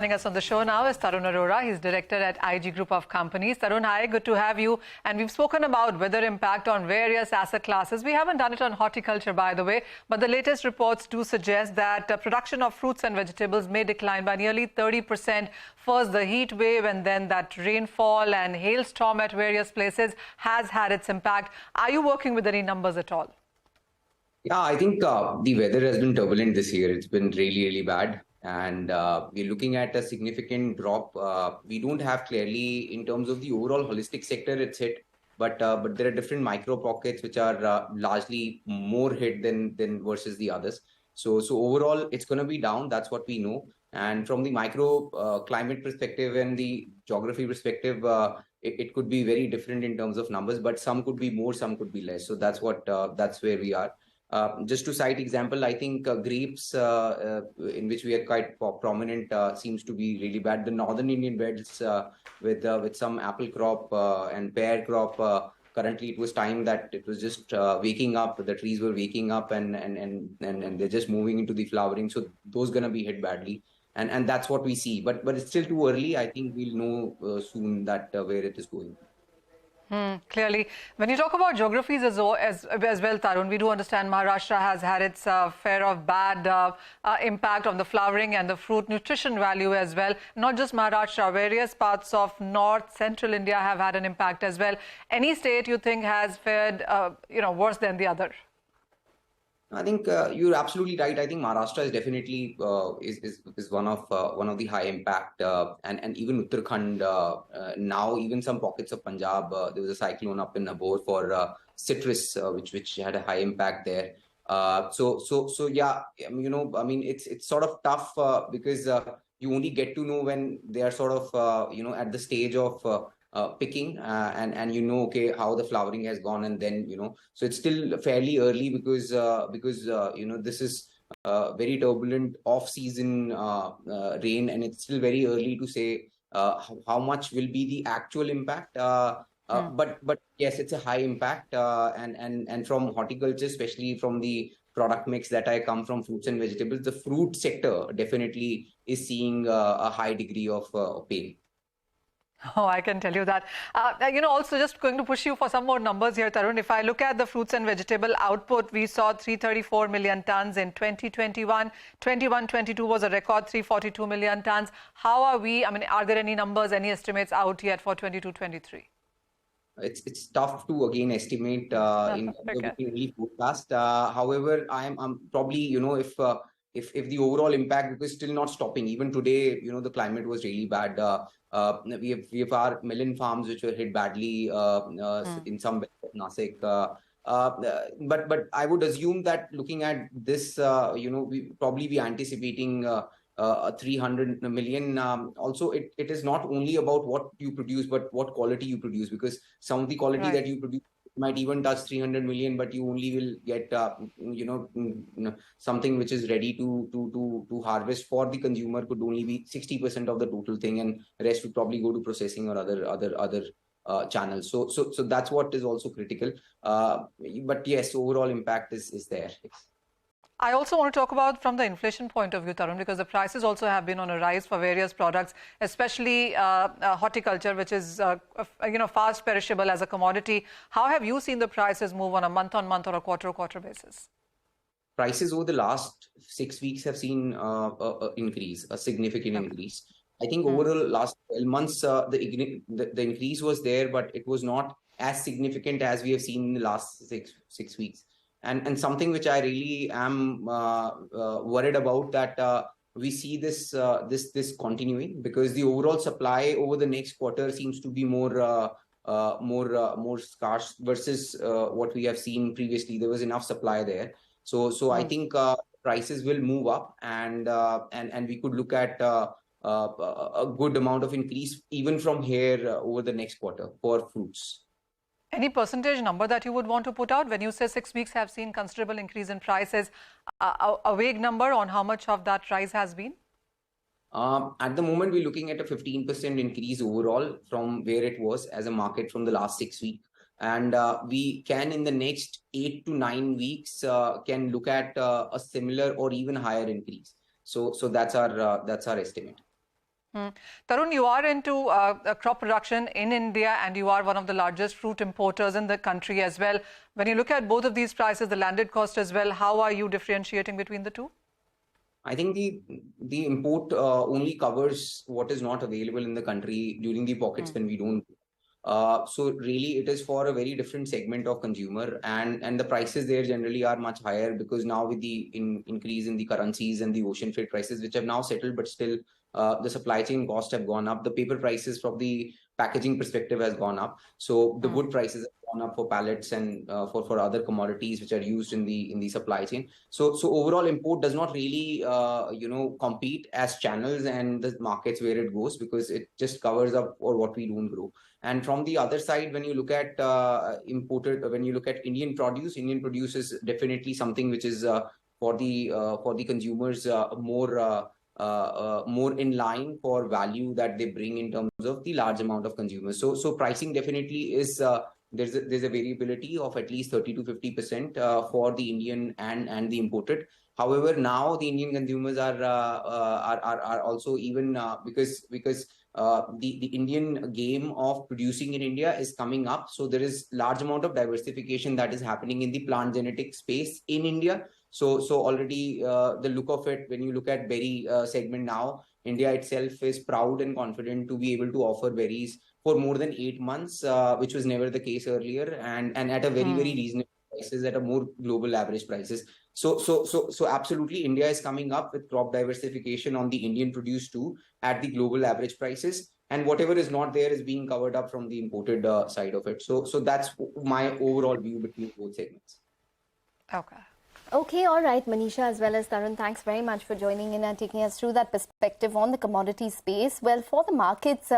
Joining us on the show now is Tarun Arora. He's director at IG Group of Companies. Tarun, hi, good to have you. And we've spoken about weather impact on various asset classes. We haven't done it on horticulture, by the way, but the latest reports do suggest that production of fruits and vegetables may decline by nearly 30%. First, the heat wave and then that rainfall and hailstorm at various places has had its impact. Are you working with any numbers at all? Yeah, I think the weather has been turbulent this year. It's been really, really bad. And we're looking at a significant drop. We don't have clearly in terms of the overall holistic sector, it's hit. But there are different micro pockets which are largely more hit than versus the others. So overall, it's going to be down. That's what we know. And from the micro climate perspective and the geography perspective, it could be very different in terms of numbers. But some could be more, some could be less. So that's where we are. Just to cite example, I think grapes, in which we are quite prominent, seems to be really bad. The northern Indian belts, with some apple crop and pear crop, currently it was time that it was just waking up. The trees were waking up and they're just moving into the flowering. So those gonna be hit badly, and that's what we see. But it's still too early. I think we'll know soon that where it is going. Clearly, when you talk about geographies as well, Tarun, we do understand Maharashtra has had its fair of bad impact on the flowering and the fruit nutrition value as well. Not just Maharashtra, various parts of North, Central India have had an impact as well. Any state you think has fared, worse than the other? I think you're absolutely right. I think Maharashtra is definitely is one of the high impact, and even Uttarakhand, now even some pockets of Punjab. There was a cyclone up in Nabor for citrus, which had a high impact there. So yeah, I mean it's sort of tough because you only get to know when they are sort of at the stage of picking and okay, how the flowering has gone, and then so it's still fairly early because this is very turbulent off-season rain, and it's still very early to say how much will be the actual impact. But yes, it's a high impact, and from horticulture, especially from the product mix that I come from, fruits and vegetables, the fruit sector definitely is seeing a high degree of pain. Oh, I can tell you that. Also just going to push you for some more numbers here, Tarun. If I look at the fruits and vegetable output, we saw 334 million tons in 2021. 21-22 was a record 342 million tons. How are we? I mean, are there any numbers, any estimates out yet for 22-23? It's tough to again estimate in really forecast. However, I'm probably if the overall impact, because still not stopping. Even today, the climate was really bad. We have our melon farms which were hit badly in some bits of Nasik. But I would assume that looking at this, we probably be anticipating 300 million. Also, it is not only about what you produce, but what quality you produce, because some of the quality that you produce might even touch 300 million, but you only will get something which is ready to harvest for the consumer could only be 60% of the total thing, and the rest would probably go to processing or other channels. So that's what is also critical. But yes, overall impact is there. I also want to talk about from the inflation point of view, Tarun, because the prices also have been on a rise for various products, especially horticulture, which is fast perishable as a commodity. How have you seen the prices move on a month-on-month or a quarter-to-quarter basis? Prices over the last 6 weeks have seen a significant increase. I think over the last 12 months, the increase was there, but it was not as significant as we have seen in the last six weeks. And something which I really am worried about, that we see this continuing, because the overall supply over the next quarter seems to be more scarce versus what we have seen previously. There was enough supply there, so I think prices will move up, and we could look at a good amount of increase even from here over the next quarter for fruits. Any percentage number that you would want to put out when you say 6 weeks have seen considerable increase in prices? A vague number on how much of that rise has been? At the moment, we're looking at a 15% increase overall from where it was as a market from the last 6 weeks. And we can, in the next 8 to 9 weeks, can look at a similar or even higher increase. So that's our estimate. Tarun, you are into crop production in India and you are one of the largest fruit importers in the country as well. When you look at both of these prices, the landed cost as well, how are you differentiating between the two? I think the import only covers what is not available in the country during the pockets when we don't. So really, it is for a very different segment of consumer, and the prices there generally are much higher because now with the increase in the currencies and the ocean freight prices, which have now settled, but still the supply chain costs have gone up. The paper prices from the packaging perspective has gone up. So the wood prices have gone up for pallets and for other commodities which are used in the supply chain. So overall import does not really compete as channels and the markets where it goes because it just covers up or what we don't grow. And from the other side, when you look at when you look at Indian produce is definitely something which is for the consumers more in line for value that they bring in terms of the large amount of consumers. So pricing definitely is there's a variability of at least 30 to 50% for the Indian and the imported. However, now the Indian consumers are also even because the Indian game of producing in India is coming up. So there is large amount of diversification that is happening in the plant genetic space in India. So already the look of it, when you look at berry segment now, India itself is proud and confident to be able to offer berries for more than 8 months, which was never the case earlier, and at a very reasonable prices, at a more global average prices. So absolutely, India is coming up with crop diversification on the Indian produce too at the global average prices, and whatever is not there is being covered up from the imported side of it. So that's my overall view between both segments. Okay. Okay, all right, Manisha as well as Tarun, thanks very much for joining in and taking us through that perspective on the commodity space. Well, for the markets,